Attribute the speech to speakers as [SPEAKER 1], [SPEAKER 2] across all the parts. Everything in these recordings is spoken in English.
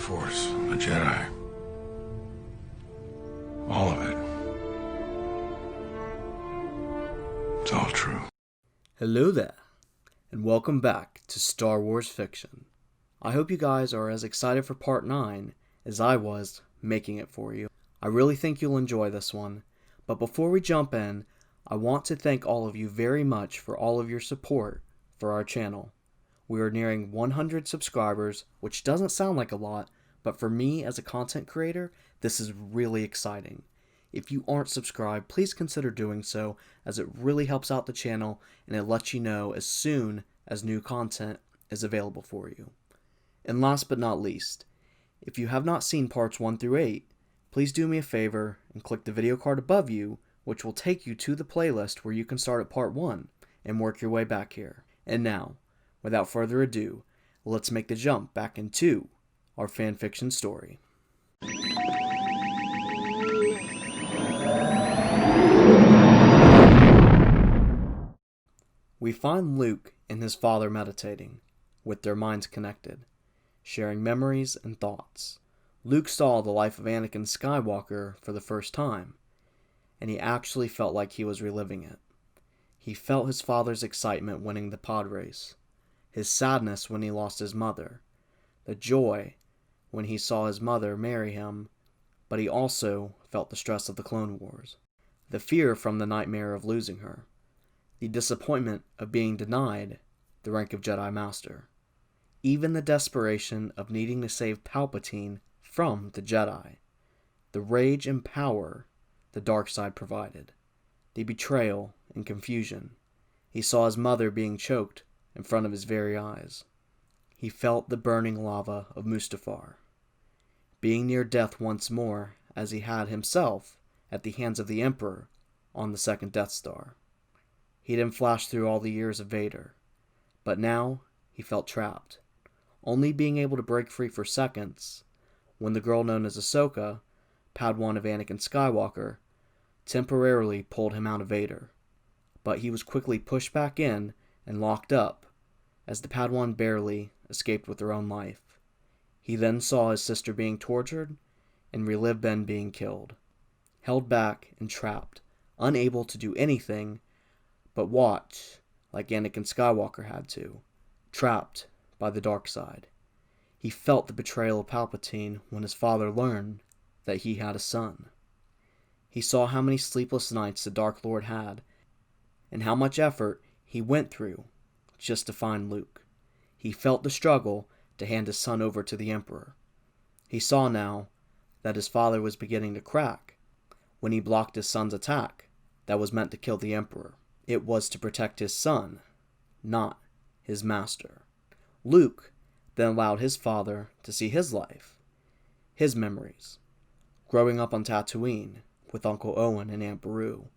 [SPEAKER 1] Force, the Jedi. All of it. It's all true.
[SPEAKER 2] Hello there, and welcome back to Star Wars Fiction. I hope you guys are as excited for Part 9 as I was making it for you. I really think you'll enjoy this one, but before we jump in, I want to thank all of you very much for all of your support for our channel. We are nearing 100 subscribers, which doesn't sound like a lot, but for me as a content creator, this is really exciting. If you aren't subscribed, please consider doing so, as it really helps out the channel and it lets you know as soon as new content is available for you. And last but not least, if you have not seen parts 1 through 8, please do me a favor and click the video card above you, which will take you to the playlist where you can start at part 1 and work your way back here. And now, without further ado, let's make the jump back into our fanfiction story. We find Luke and his father meditating, with their minds connected, sharing memories and thoughts. Luke saw the life of Anakin Skywalker for the first time, and he actually felt like he was reliving it. He felt his father's excitement winning the pod race, his sadness when he lost his mother, the joy when he saw his mother marry him, but he also felt the stress of the Clone Wars, the fear from the nightmare of losing her, the disappointment of being denied the rank of Jedi Master, even the desperation of needing to save Palpatine from the Jedi, the rage and power the dark side provided, the betrayal and confusion. He saw his mother being choked in front of his very eyes. He felt the burning lava of Mustafar, being near death once more as he had himself at the hands of the Emperor on the second Death Star. He then flashed through all the years of Vader, but now he felt trapped, only being able to break free for seconds when the girl known as Ahsoka, Padawan of Anakin Skywalker, temporarily pulled him out of Vader. But he was quickly pushed back in and locked up, as the Padawan barely escaped with her own life. He then saw his sister being tortured and relived Ben being killed, held back and trapped, unable to do anything but watch like Anakin Skywalker had to, trapped by the dark side. He felt the betrayal of Palpatine when his father learned that he had a son. He saw how many sleepless nights the Dark Lord had, and how much effort he went through just to find Luke. He felt the struggle to hand his son over to the Emperor. He saw now that his father was beginning to crack when he blocked his son's attack that was meant to kill the Emperor. It was to protect his son, not his master. Luke then allowed his father to see his life, his memories, growing up on Tatooine with Uncle Owen and Aunt Beru,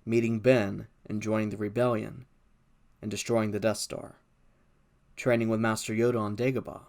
[SPEAKER 2] meeting Ben and joining the rebellion and destroying the Death Star, training with Master Yoda on Dagobah,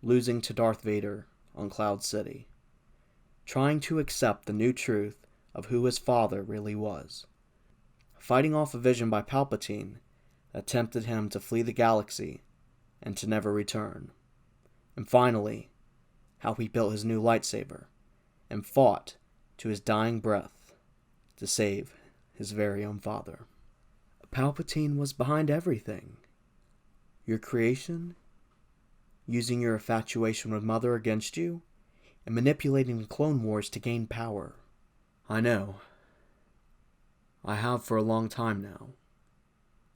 [SPEAKER 2] losing to Darth Vader on Cloud City, trying to accept the new truth of who his father really was, fighting off a vision by Palpatine that tempted him to flee the galaxy and to never return, and finally, how he built his new lightsaber and fought to his dying breath to save his very own father. Palpatine was behind everything. Your creation, using your infatuation with Mother against you, and manipulating the Clone Wars to gain power. I know. I have for a long time now.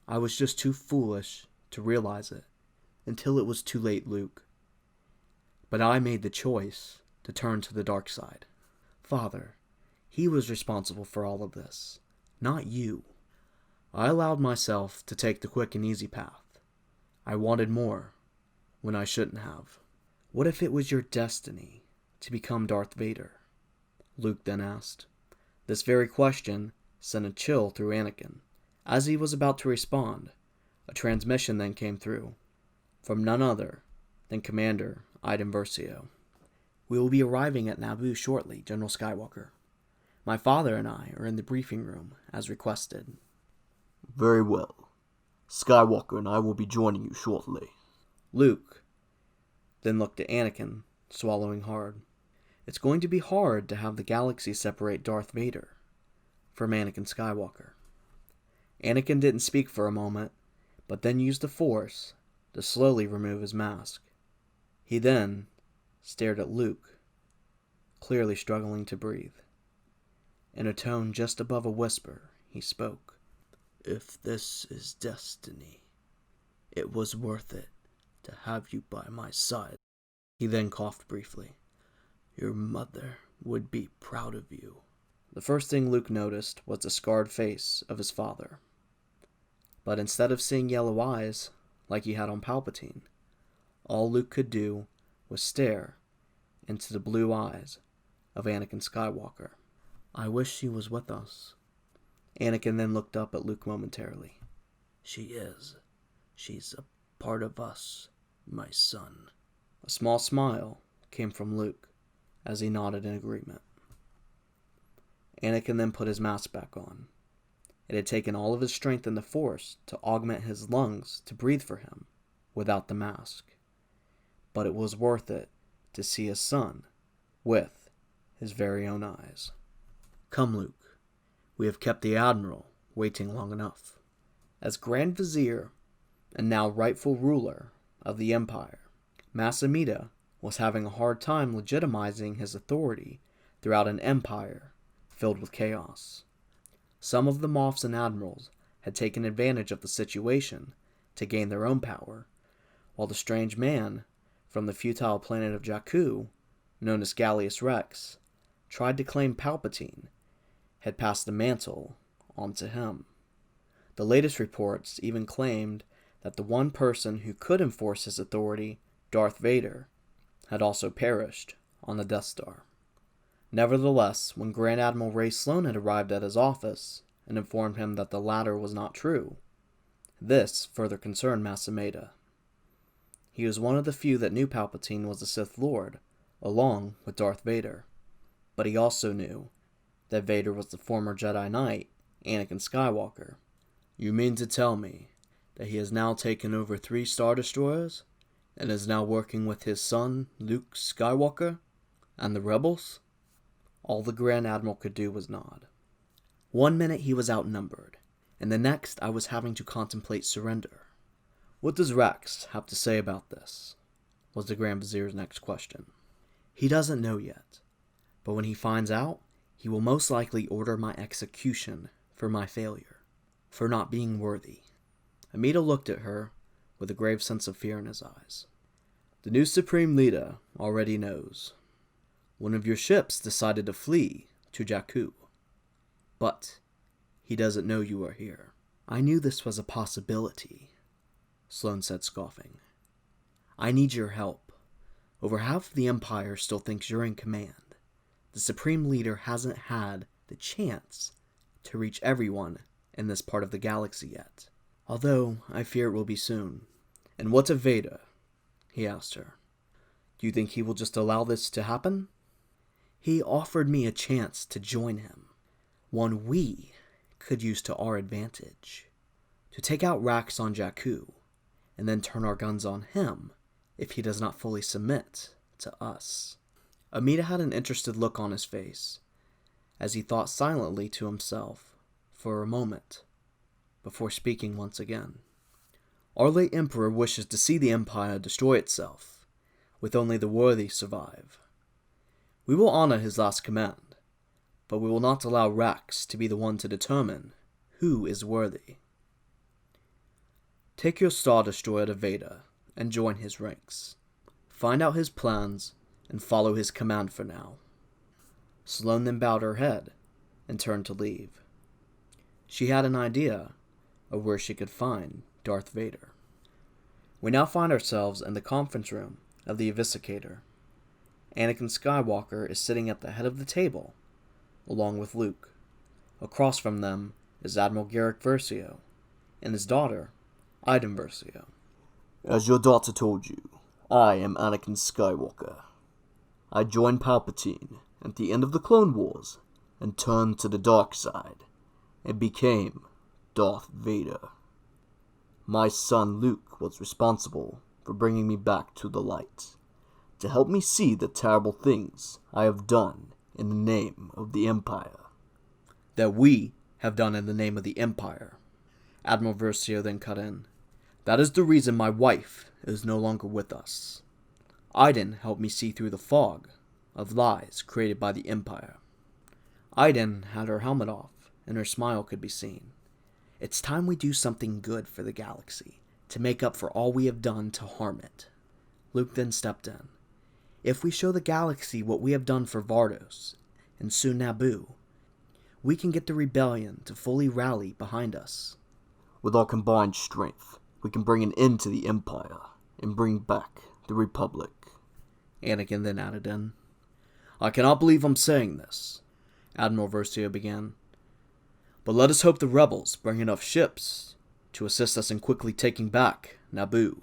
[SPEAKER 2] I was just too foolish to realize it, until it was too late, Luke. But I made the choice to turn to the dark side. Father, he was responsible for all of this, not you. I allowed myself to take the quick and easy path. I wanted more when I shouldn't have. What if it was your destiny to become Darth Vader? Luke then asked. This very question sent a chill through Anakin. As he was about to respond, a transmission then came through, from none other than Commander Iden Versio. We will be arriving at Naboo shortly, General Skywalker. My father and I are in the briefing room, as requested.
[SPEAKER 3] Very well. Skywalker and I will be joining you shortly.
[SPEAKER 2] Luke then looked at Anakin swallowing hard. It's going to be hard to have the galaxy separate Darth Vader from Anakin Skywalker. Anakin didn't speak for a moment, but then used the Force to slowly remove his mask. He then stared at Luke, clearly struggling to breathe. In a tone just above a whisper, he spoke.
[SPEAKER 3] If this is destiny, it was worth it to have you by my side.
[SPEAKER 2] He then coughed briefly.
[SPEAKER 3] Your mother would be proud of you.
[SPEAKER 2] The first thing Luke noticed was the scarred face of his father. But instead of seeing yellow eyes, like he had on Palpatine, all Luke could do was stare into the blue eyes of Anakin Skywalker. I wish she was with us. Anakin then looked up at Luke momentarily.
[SPEAKER 3] She is. She's a part of us, my son.
[SPEAKER 2] A small smile came from Luke as he nodded in agreement. Anakin then put his mask back on. It had taken all of his strength in the Force to augment his lungs to breathe for him without the mask. But it was worth it to see his son with his very own eyes. Come, Luke. We have kept the Admiral waiting long enough. As Grand Vizier and now rightful ruler of the Empire, Mas Amedda was having a hard time legitimizing his authority throughout an empire filled with chaos. Some of the Moffs and Admirals had taken advantage of the situation to gain their own power, while the strange man from the futile planet of Jakku, known as Gallius Rex, tried to claim Palpatine had passed the mantle on to him. The latest reports even claimed that the one person who could enforce his authority, Darth Vader, had also perished on the Death Star. Nevertheless, when Grand Admiral Ray Sloane had arrived at his office and informed him that the latter was not true, this further concerned Mas Amedda. He was one of the few that knew Palpatine was the Sith Lord, along with Darth Vader, but he also knew that Vader was the former Jedi Knight, Anakin Skywalker. You mean to tell me that he has now taken over 3 Star Destroyers and is now working with his son, Luke Skywalker, and the rebels? All the Grand Admiral could do was nod. 1 minute he was outnumbered, and the next I was having to contemplate surrender. What does Rex have to say about this? Was the Grand Vizier's next question. He doesn't know yet, but when he finds out, he will most likely order my execution for my failure, for not being worthy. Amedda looked at her with a grave sense of fear in his eyes. The new Supreme Leader already knows. One of your ships decided to flee to Jakku, but he doesn't know you are here. I knew this was a possibility, Sloane said, scoffing. I need your help. Over half of the Empire still thinks you're in command. The Supreme Leader hasn't had the chance to reach everyone in this part of the galaxy yet, although I fear it will be soon. And what of Vader? He asked her. Do you think he will just allow this to happen? He offered me a chance to join him, one we could use to our advantage, to take out Rax on Jakku, and then turn our guns on him if he does not fully submit to us. Amedda had an interested look on his face, as he thought silently to himself for a moment, before speaking once again. Our late Emperor wishes to see the Empire destroy itself, with only the worthy survive. We will honor his last command, but we will not allow Rax to be the one to determine who is worthy. Take your Star Destroyer to Vader and join his ranks. Find out his plans and follow his command for now. Sloane then bowed her head and turned to leave. She had an idea of where she could find Darth Vader. We now find ourselves in the conference room of the Eviscicator. Anakin Skywalker is sitting at the head of the table, along with Luke. Across from them is Admiral Garrick Versio, and his daughter, Iden Versio.
[SPEAKER 3] As your daughter told you, I am Anakin Skywalker. I joined Palpatine at the end of the Clone Wars and turned to the dark side and became Darth Vader. My son Luke was responsible for bringing me back to the light. to help me see the terrible things I have done in the name of the Empire.
[SPEAKER 2] That we have done in the name of the Empire. Admiral Versio then cut in. That is the reason my wife is no longer with us. Iden helped me see through the fog of lies created by the Empire. Iden had her helmet off, and her smile could be seen. It's time we do something good for the galaxy, to make up for all we have done to harm it. Luke then stepped in. If we show the galaxy what we have done for Vardos, and soon Naboo, we can get the rebellion to fully rally behind us.
[SPEAKER 3] With our combined strength, we can bring an end to the Empire and bring back the Republic.
[SPEAKER 2] Anakin then added in. I cannot believe I'm saying this, Admiral Versio began. But let us hope the rebels bring enough ships to assist us in quickly taking back Naboo.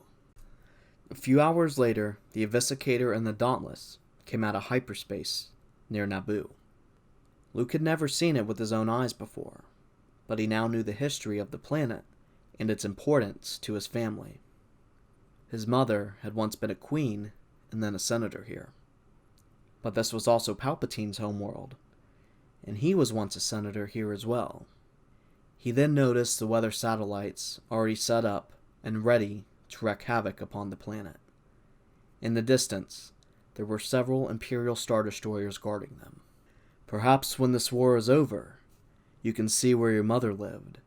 [SPEAKER 2] A few hours later, the Eviscicator and the Dauntless came out of hyperspace near Naboo. Luke had never seen it with his own eyes before, but he now knew the history of the planet and its importance to his family. His mother had once been a queen and then a senator here. But this was also Palpatine's homeworld, and he was once a senator here as well. He then noticed the weather satellites already set up and ready to wreak havoc upon the planet. In the distance, there were several Imperial Star Destroyers guarding them. Perhaps when this war is over, you can see where your mother lived,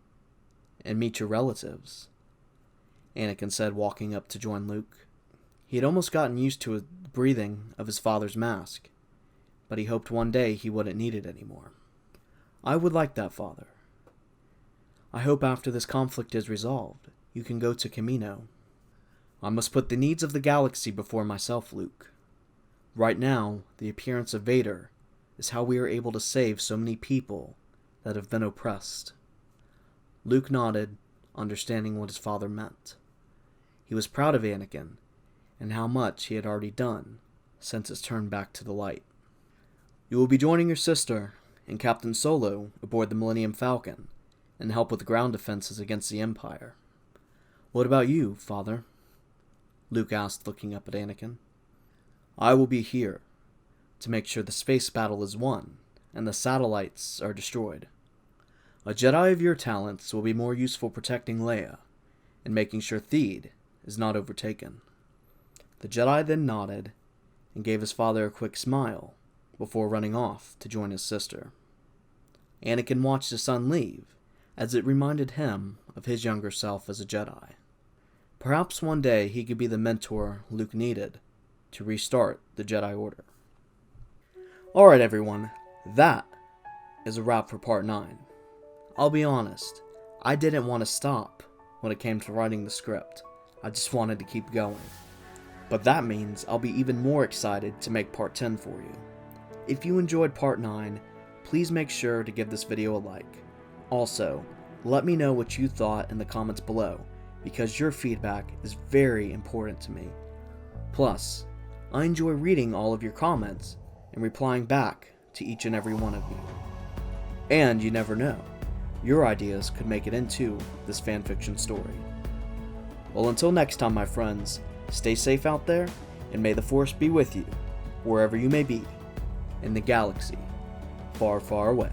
[SPEAKER 2] and meet your relatives, Anakin said, walking up to join Luke. He had almost gotten used to the breathing of his father's mask, but he hoped one day he wouldn't need it anymore. I would like that, Father. I hope after this conflict is resolved, you can go to Kamino. I must put the needs of the galaxy before myself, Luke. Right now, the appearance of Vader is how we are able to save so many people that have been oppressed. Luke nodded, understanding what his father meant. He was proud of Anakin, and how much he had already done since his turn back to the light. You will be joining your sister and Captain Solo aboard the Millennium Falcon, and help with ground defenses against the Empire. What about you, Father? Luke asked, looking up at Anakin. I will be here to make sure the space battle is won and the satellites are destroyed. A Jedi of your talents will be more useful protecting Leia and making sure Theed is not overtaken. The Jedi then nodded and gave his father a quick smile before running off to join his sister. Anakin watched his son leave, as it reminded him of his younger self as a Jedi. Perhaps one day he could be the mentor Luke needed to restart the Jedi Order. Alright everyone, that is a wrap for part 9. I'll be honest, I didn't want to stop when it came to writing the script. I just wanted to keep going. But that means I'll be even more excited to make part 10 for you. If you enjoyed part 9, please make sure to give this video a like. Also, let me know what you thought in the comments below, because your feedback is very important to me. Plus, I enjoy reading all of your comments and replying back to each and every one of you. And you never know, your ideas could make it into this fanfiction story. Well, until next time, my friends, stay safe out there, and may the Force be with you, wherever you may be, in the galaxy, far, far away.